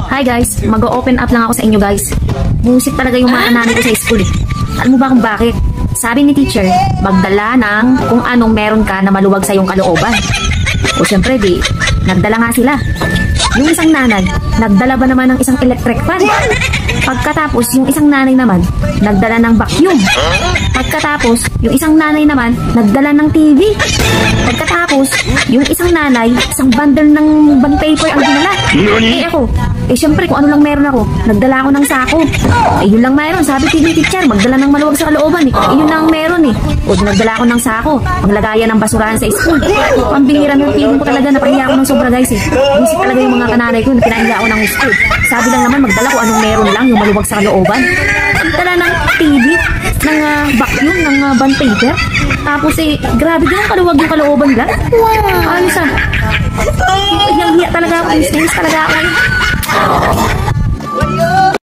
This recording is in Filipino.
Hi guys, mag-open up lang ako sa inyo guys. Busit talaga yung mga nanay ko sa school eh. Alam mo ba kung bakit? Sabi ni teacher, magdala ng kung anong meron ka na maluwag sa iyong kalooban. O syempre di, nagdala nga sila. Yung isang nanay, nagdala ba naman ng isang electric fan? Pagkatapos, yung isang nanay naman, nagdala ng vacuum. Pagkatapos, yung isang nanay naman, nagdala ng TV. Pagkatapos, yung isang nanay, isang bundle ng bond paper ang dinala. Eh ako, syempre kung ano lang meron ako, nagdala ako ng sako. Yun lang meron, sabi ni teacher, magdala ng maluwag sa kalooban eh. Yun lang meron eh. O nagdala ako ng sako, panglagayan ng basurahan sa school. Pambihira ng feeling ko talaga, napahiya ako ng sobra guys eh. Busit talaga yung mga kananay ko, pinahiya ako ng school. Sabi lang naman, magdala ko anong meron lang, yung maluwag sa kalooban. Nagdala ng TV, ng vacuum, ng bond paper. Tapos grabe din kaluwag yung kalooban nila. Wow! Ano sa? Hiya talaga ako, inis talaga ako.